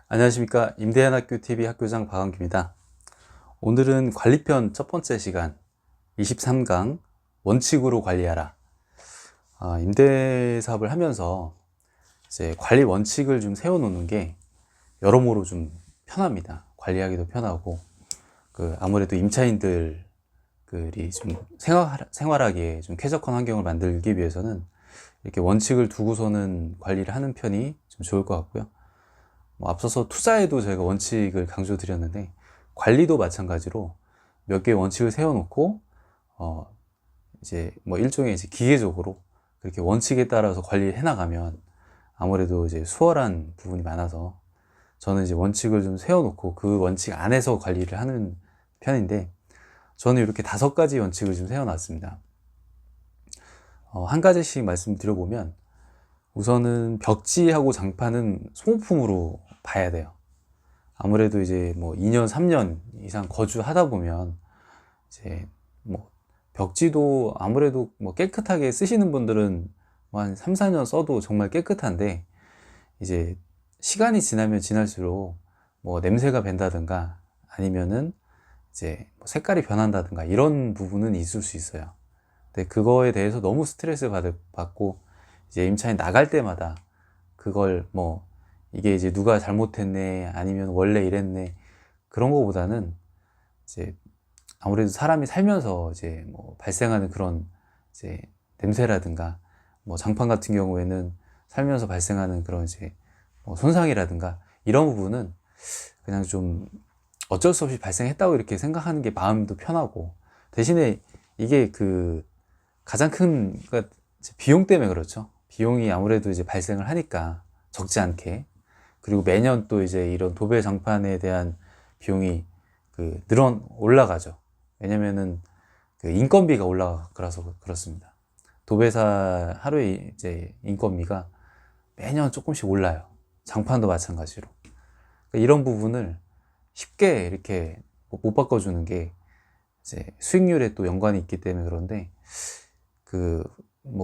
안녕하십니까. 임대한학교TV 학교장 박원기입니다. 오늘은 관리편 첫 번째 시간 23강 원칙으로 관리하라. 임대사업을 하면서 이제 관리 원칙을 좀 세워놓는 게 여러모로 좀 편합니다. 관리하기도 편하고, 아무래도 임차인들이 좀 생활하기에 좀 쾌적한 환경을 만들기 위해서는 이렇게 원칙을 두고서는 관리를 하는 편이 좀 좋을 것 같고요. 앞서서 투자에도 저희가 원칙을 강조드렸는데, 관리도 마찬가지로 몇 개의 원칙을 세워놓고 이제 일종의 이제 기계적으로 그렇게 원칙에 따라서 관리를 해나가면 아무래도 이제 수월한 부분이 많아서, 저는 이제 원칙을 좀 세워놓고 그 원칙 안에서 관리를 하는 편인데, 저는 이렇게 5가지 원칙을 좀 세워놨습니다. 한 가지씩 말씀드려보면, 우선은 벽지하고 장판은 소모품으로 봐야 돼요. 아무래도 이제 2년, 3년 이상 거주하다 보면 이제 벽지도 아무래도 깨끗하게 쓰시는 분들은 한 3, 4년 써도 정말 깨끗한데, 이제 시간이 지나면 지날수록 냄새가 밴다든가 아니면은 이제 색깔이 변한다든가 이런 부분은 있을 수 있어요. 근데 그거에 대해서 너무 스트레스 받고 이제 임차인 나갈 때마다 그걸 이게 이제 누가 잘못했네 아니면 원래 이랬네 그런 거보다는 이제 아무래도 사람이 살면서 이제 발생하는 그런 이제 냄새라든가 장판 같은 경우에는 살면서 발생하는 그런 이제 손상이라든가 이런 부분은 그냥 좀 어쩔 수 없이 발생했다고 이렇게 생각하는 게 마음도 편하고, 대신에 이게 가장 큰 비용 때문에 그렇죠. 비용이 아무래도 이제 발생을 하니까 적지 않게, 그리고 매년 또 이제 이런 도배 장판에 대한 비용이 올라가죠. 왜냐면은 인건비가 올라가서 그렇습니다. 도배사 하루에 이제 인건비가 매년 조금씩 올라요. 장판도 마찬가지로. 그러니까 이런 부분을 쉽게 이렇게 못 바꿔주는 게 이제 수익률에 또 연관이 있기 때문에 그런데,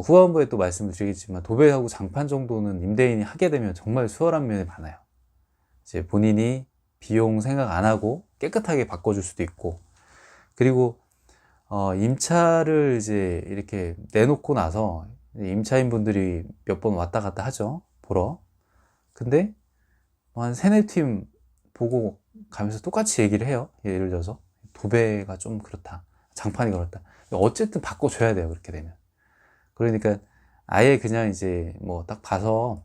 후반부에 또 말씀을 드리겠지만, 도배하고 장판 정도는 임대인이 하게 되면 정말 수월한 면이 많아요. 이제 본인이 비용 생각 안 하고 깨끗하게 바꿔줄 수도 있고, 그리고 임차를 이제 이렇게 내놓고 나서 임차인 분들이 몇 번 왔다 갔다 하죠, 보러. 근데 한 3-4팀 보고 가면서 똑같이 얘기를 해요. 예를 들어서 도배가 좀 그렇다, 장판이 그렇다. 어쨌든 바꿔줘야 돼요, 그렇게 되면. 그러니까 아예 그냥 이제 딱 봐서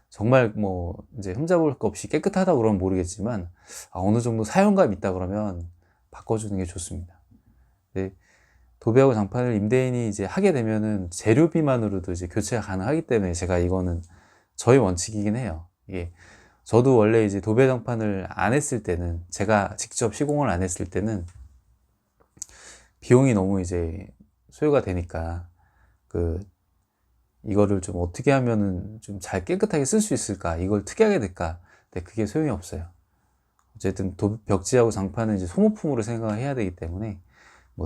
정말 이제 흠잡을 거 없이 깨끗하다 그러면 모르겠지만, 어느 정도 사용감 있다 그러면 바꿔주는 게 좋습니다. 네, 도배하고 장판을 임대인이 이제 하게 되면은 재료비만으로도 이제 교체가 가능하기 때문에, 제가 이거는 저의 원칙이긴 해요. 이게 저도 원래 이제 도배 장판을 안 했을 때는, 제가 직접 시공을 안 했을 때는 비용이 너무 이제 소요가 되니까 이거를 좀 어떻게 하면은 좀 잘 깨끗하게 쓸 수 있을까, 이걸 특이하게 될까. 근데 그게 소용이 없어요. 어쨌든 벽지하고 장판은 이제 소모품으로 생각을 해야 되기 때문에,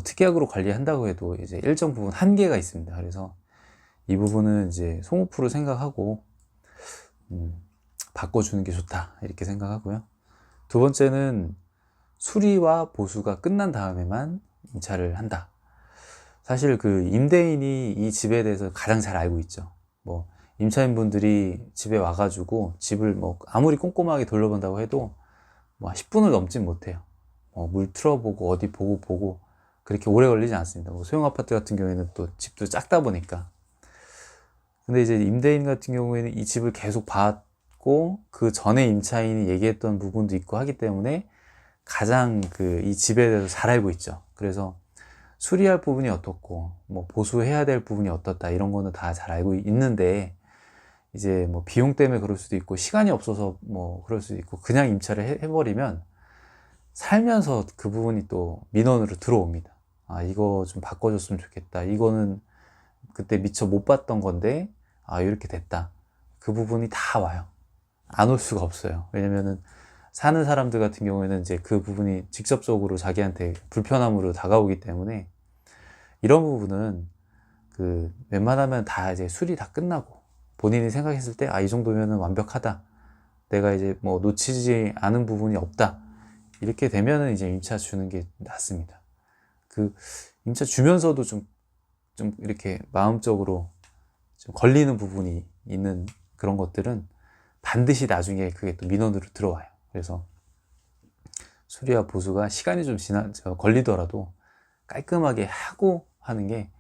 특이하게로 관리한다고 해도 이제 일정 부분 한계가 있습니다. 그래서 이 부분은 이제 소모품으로 생각하고 바꿔주는 게 좋다 이렇게 생각하고요. 두 번째는 수리와 보수가 끝난 다음에만 임차를 한다. 사실 임대인이 이 집에 대해서 가장 잘 알고 있죠. 임차인분들이 집에 와가지고 집을 아무리 꼼꼼하게 돌려본다고 해도 10분을 넘진 못해요. 물 틀어보고 어디 보고 그렇게 오래 걸리지 않습니다. 소형 아파트 같은 경우에는 또 집도 작다 보니까. 근데 이제 임대인 같은 경우에는 이 집을 계속 봤고, 그 전에 임차인이 얘기했던 부분도 있고 하기 때문에 가장 이 집에 대해서 잘 알고 있죠. 그래서 수리할 부분이 어떻고 보수해야 될 부분이 어떻다 이런 거는 다 잘 알고 있는데, 이제 비용 때문에 그럴 수도 있고 시간이 없어서 그럴 수도 있고 그냥 임차를 해버리면 살면서 그 부분이 또 민원으로 들어옵니다. 이거 좀 바꿔줬으면 좋겠다, 이거는 그때 미처 못 봤던 건데 이렇게 됐다. 그 부분이 다 와요. 안 올 수가 없어요. 왜냐면은 사는 사람들 같은 경우에는 이제 그 부분이 직접적으로 자기한테 불편함으로 다가오기 때문에, 이런 부분은 웬만하면 다 이제 수리 다 끝나고 본인이 생각했을 때 이 정도면은 완벽하다, 내가 이제 뭐 놓치지 않은 부분이 없다. 이렇게 되면은 이제 임차 주는 게 낫습니다. 그 임차 주면서도 좀 이렇게 마음적으로 좀 걸리는 부분이 있는 그런 것들은 반드시 나중에 그게 또 민원으로 들어와요. 그래서 수리와 보수가 시간이 좀 걸리더라도 깔끔하게 하고 하는 게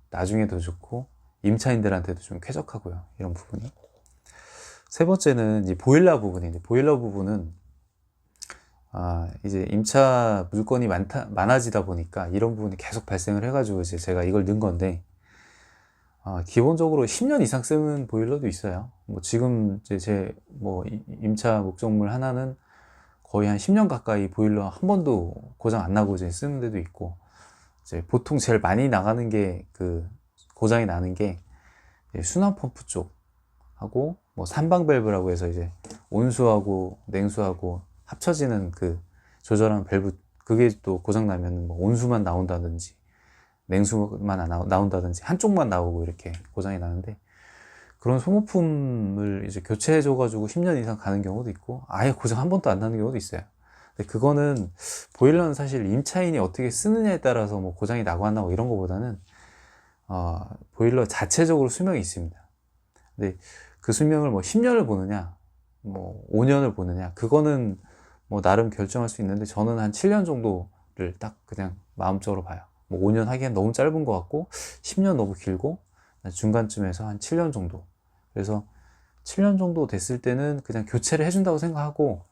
나중에 더 좋고 임차인들한테도 좀 쾌적하고요. 이런 부분이. 세 번째는 이제 보일러 부분인데, 보일러 부분은 이제 임차 물건이 많아지다 보니까 이런 부분이 계속 발생을 해가지고 이제 제가 이걸 넣은 건데, 기본적으로 10년 이상 쓰는 보일러도 있어요. 뭐 지금 이제 임차 목적물 하나는 거의 한 10년 가까이 보일러 한 번도 고장 안 나고 이제 쓰는 데도 있고, 이제 보통 제일 많이 나가는 게 고장이 나는 게 순환 펌프 쪽하고 뭐 산방 밸브라고 해서 이제 온수하고 냉수하고 합쳐지는 그 조절하는 밸브, 그게 또 고장 나면 뭐 온수만 나온다든지 냉수만 나온다든지 한쪽만 나오고 이렇게 고장이 나는데, 그런 소모품을 이제 교체해 줘가지고 10년 이상 가는 경우도 있고 아예 고장 한 번도 안 나는 경우도 있어요. 근데 그거는, 보일러는 사실 임차인이 어떻게 쓰느냐에 따라서 뭐 고장이 나고 안 나고 이런 거보다는 보일러 자체적으로 수명이 있습니다. 근데 그 수명을 뭐 10년을 보느냐 뭐 5년을 보느냐, 그거는 뭐 나름 결정할 수 있는데, 저는 한 7년 정도를 딱 그냥 마음적으로 봐요. 뭐 5년 하기엔 너무 짧은 것 같고 10년 너무 길고, 중간쯤에서 한 7년 정도. 그래서 7년 정도 됐을 때는 그냥 교체를 해준다고 생각하고,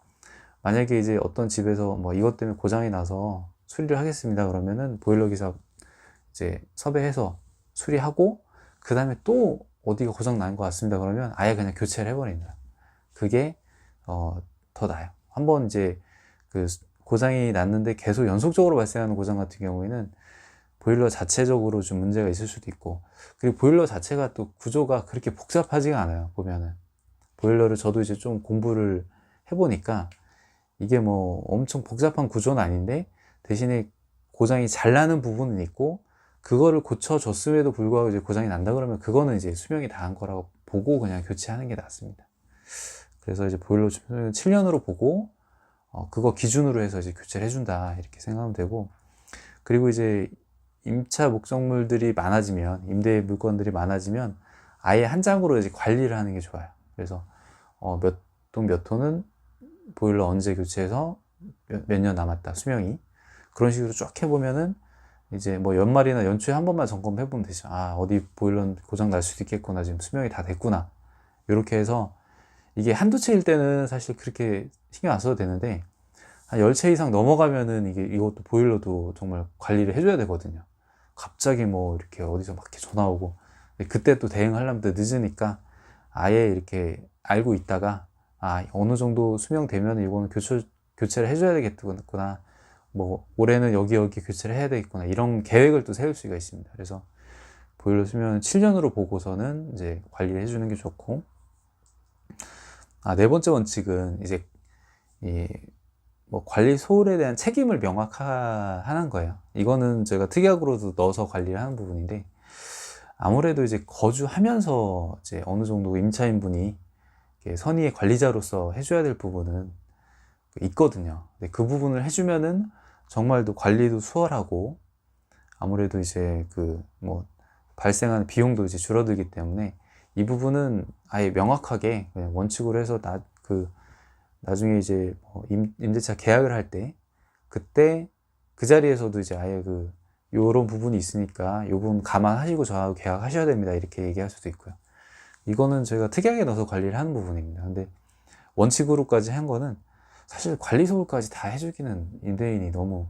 만약에 이제 어떤 집에서 뭐 이것 때문에 고장이 나서 수리를 하겠습니다 그러면은 보일러 기사 이제 섭외해서 수리하고, 그 다음에 또 어디가 고장 난 것 같습니다 그러면 아예 그냥 교체를 해버립니다. 그게 더 나아요. 한번 이제 그 고장이 났는데 계속 연속적으로 발생하는 고장 같은 경우에는 보일러 자체적으로 좀 문제가 있을 수도 있고, 그리고 보일러 자체가 또 구조가 그렇게 복잡하지가 않아요. 보면은 보일러를 저도 이제 좀 공부를 해보니까 이게 뭐 엄청 복잡한 구조는 아닌데, 대신에 고장이 잘 나는 부분은 있고, 그거를 고쳐줬음에도 불구하고 이제 고장이 난다 그러면 그거는 이제 수명이 다한 거라고 보고 그냥 교체하는 게 낫습니다. 그래서 이제 보일러 수명은 7년으로 보고 그거 기준으로 해서 이제 교체를 해준다 이렇게 생각하면 되고, 그리고 이제 임차 목적물들이 많아지면, 임대 물건들이 많아지면 아예 한 장으로 이제 관리를 하는 게 좋아요. 그래서 몇 동 몇 호는 보일러 언제 교체해서 몇 년 남았다 수명이, 그런 식으로 쫙 해보면은 이제 뭐 연말이나 연초에 한 번만 점검해 보면 되죠. 어디 보일러 고장 날 수도 있겠구나, 지금 수명이 다 됐구나, 이렇게 해서. 이게 한두 채일 때는 사실 그렇게 신경 안 써도 되는데, 한 10채 이상 넘어가면은 이것도 보일러도 정말 관리를 해줘야 되거든요. 갑자기 뭐 이렇게 어디서 막 이렇게 전화 오고, 그때 또 대응하려면 또 늦으니까 아예 이렇게 알고 있다가 어느 정도 수명 되면 이거는 교체를 해줘야 되겠구나, 뭐 올해는 여기 교체를 해야 되겠구나, 이런 계획을 또 세울 수가 있습니다. 그래서 보일러 수명은 7년으로 보고서는 이제 관리를 해주는 게 좋고, 네 번째 원칙은 이제 뭐 관리 소홀에 대한 책임을 명확하는 거예요. 이거는 제가 특약으로도 넣어서 관리를 하는 부분인데, 아무래도 이제 거주하면서 이제 어느 정도 임차인분이 선의의 관리자로서 해줘야 될 부분은 있거든요. 근데 그 부분을 해주면은 정말 또 관리도 수월하고, 아무래도 이제 뭐 발생하는 비용도 이제 줄어들기 때문에 이 부분은 아예 명확하게 그냥 원칙으로 해서 나중에 이제 임대차 계약을 할 때, 그때 그 자리에서도 이제 아예 요런 부분이 있으니까 요 부분 감안하시고 저하고 계약하셔야 됩니다, 이렇게 얘기할 수도 있고요. 이거는 저희가 특약에 넣어서 관리를 하는 부분입니다. 근데 원칙으로까지 한 거는 사실 관리 소홀까지 다 해주기는 임대인이 너무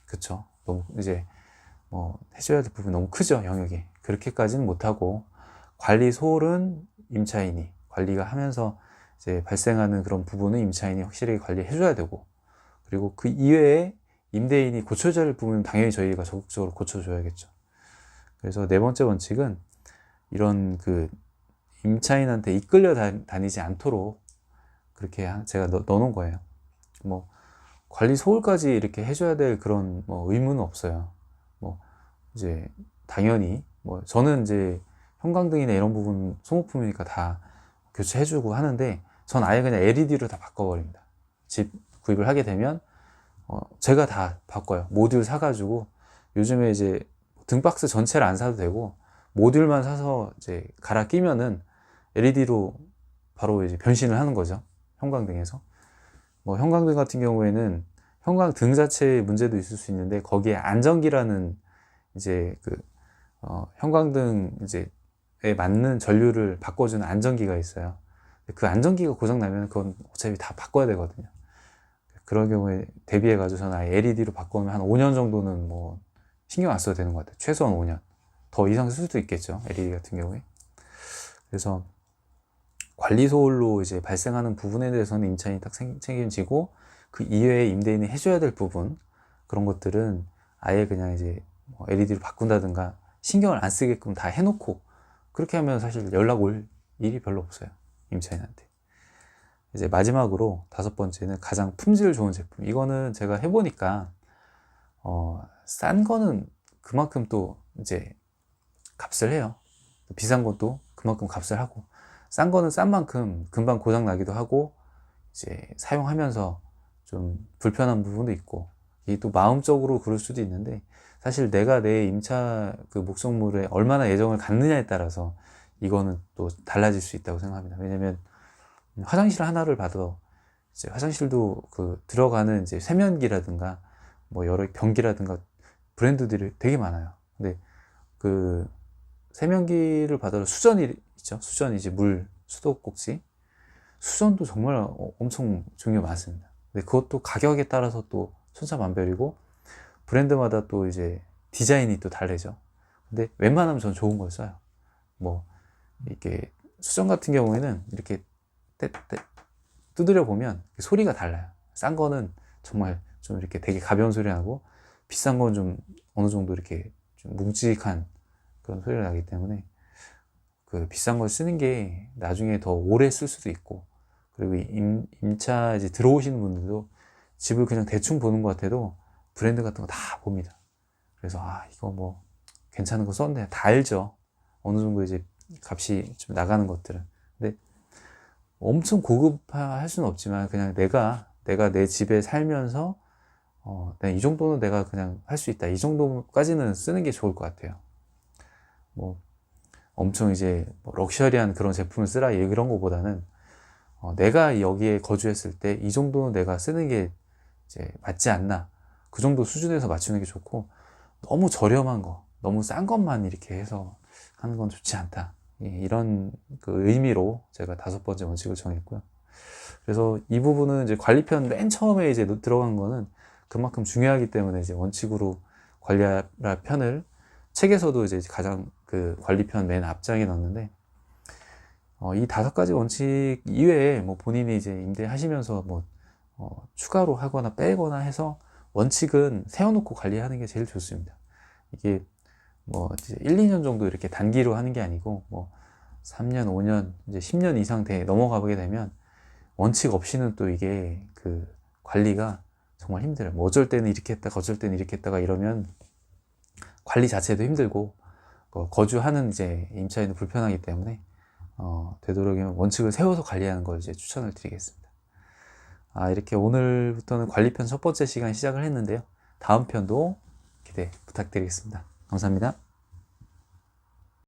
그쵸, 너무 이제 뭐 해줘야 될 부분이 너무 크죠, 영역이. 그렇게까지는 못하고, 관리 소홀은 임차인이 관리가 하면서 이제 발생하는 그런 부분은 임차인이 확실히 관리해줘야 되고, 그리고 그 이외에 임대인이 고쳐줘야 할 부분은 당연히 저희가 적극적으로 고쳐줘야겠죠. 그래서 네 번째 원칙은 이런 임차인한테 이끌려 다니지 않도록 그렇게 제가 넣어놓은 거예요. 뭐 관리 소홀까지 이렇게 해줘야 될 그런 뭐 의무는 없어요. 뭐 이제 당연히 뭐 저는 이제 형광등이나 이런 부분 소모품이니까 다 교체해주고 하는데, 전 아예 그냥 LED로 다 바꿔버립니다. 집 구입을 하게 되면 제가 다 바꿔요. 모듈 사가지고 요즘에 이제 등박스 전체를 안 사도 되고 모듈만 사서 이제 갈아 끼면은 LED로 바로 이제 변신을 하는 거죠. 형광등에서. 뭐 형광등 같은 경우에는 형광등 자체의 문제도 있을 수 있는데 거기에 안전기라는 이제 형광등 이제에 맞는 전류를 바꿔주는 안전기가 있어요. 그 안전기가 고장 나면 그건 어차피 다 바꿔야 되거든요. 그런 경우에 대비해 가지고 저는 아예 LED로 바꾸면 한 5년 정도는 뭐 신경 안 써도 되는 것 같아요. 최소한 5년. 더 이상 쓸 수도 있겠죠. LED 같은 경우에. 그래서 관리 소홀로 이제 발생하는 부분에 대해서는 임차인이 딱 책임지고 그 이외에 임대인이 해줘야 될 부분 그런 것들은 아예 그냥 이제 LED로 바꾼다든가 신경을 안 쓰게끔 다 해놓고 그렇게 하면 사실 연락 올 일이 별로 없어요. 임차인한테. 이제 마지막으로 5번째는 가장 품질 좋은 제품. 이거는 제가 해보니까 싼 거는 그만큼 또 이제 값을 해요. 비싼 것도 그만큼 값을 하고 싼 거는 싼 만큼 금방 고장 나기도 하고 이제 사용하면서 좀 불편한 부분도 있고 이게 또 마음적으로 그럴 수도 있는데 사실 내가 내 임차 그 목적물에 얼마나 애정을 갖느냐에 따라서 이거는 또 달라질 수 있다고 생각합니다. 왜냐면 화장실 하나를 봐도 이제 화장실도 그 들어가는 이제 세면기라든가 뭐 여러 변기라든가 브랜드들이 되게 많아요. 근데 그 세면기를 받아도 수전이 있죠. 수전 이제 물 수도꼭지 수전도 정말 엄청 종류가 많습니다. 근데 그것도 가격에 따라서 또 천차만별이고 브랜드마다 또 이제 디자인이 또 다르죠. 근데 웬만하면 저는 좋은 걸 써요. 뭐 이렇게 수전 같은 경우에는 이렇게 두드려 보면 소리가 달라요. 싼 거는 정말 좀 이렇게 되게 가벼운 소리 나고 비싼 건 좀 어느 정도 이렇게 좀 묵직한 그런 소리가 나기 때문에 그 비싼 걸 쓰는 게 나중에 더 오래 쓸 수도 있고 그리고 임차 이제 들어오시는 분들도 집을 그냥 대충 보는 것 같아도 브랜드 같은 거 다 봅니다. 그래서 이거 뭐 괜찮은 거 썼네 다 알죠. 어느 정도 이제 값이 좀 나가는 것들은. 근데 엄청 고급화할 수는 없지만 그냥 내가 내 집에 살면서 이 정도는 내가 그냥 할 수 있다. 이 정도까지는 쓰는 게 좋을 것 같아요. 뭐 엄청 이제 뭐 럭셔리한 그런 제품을 쓰라 이런 거보다는 내가 여기에 거주했을 때 이 정도는 내가 쓰는 게 이제 맞지 않나. 그 정도 수준에서 맞추는 게 좋고 너무 저렴한 거, 너무 싼 것만 이렇게 해서 하는 건 좋지 않다. 이런 그 의미로 제가 5번째 원칙을 정했고요. 그래서 이 부분은 이제 관리편 맨 처음에 이제 들어간 거는 그만큼 중요하기 때문에 이제 원칙으로 관리하라 편을 책에서도 이제 가장 그 관리편 맨 앞장에 넣었는데 이 5가지 원칙 이외에 뭐 본인이 이제 임대하시면서 뭐 추가로 하거나 빼거나 해서 원칙은 세워놓고 관리하는 게 제일 좋습니다. 이게 뭐 이제 1, 2년 정도 이렇게 단기로 하는 게 아니고 뭐 3년, 5년, 이제 10년 이상 넘어가게 되면 원칙 없이는 또 이게 그 관리가 정말 힘들어요. 뭐 어쩔 때는 이렇게 했다가 어쩔 때는 이렇게 했다가 이러면 관리 자체도 힘들고 거주하는 이제 임차인도 불편하기 때문에 되도록이면 원칙을 세워서 관리하는 걸 이제 추천을 드리겠습니다. 이렇게 오늘부터는 관리편 1번째 시간 시작을 했는데요. 다음 편도 기대 부탁드리겠습니다. 감사합니다.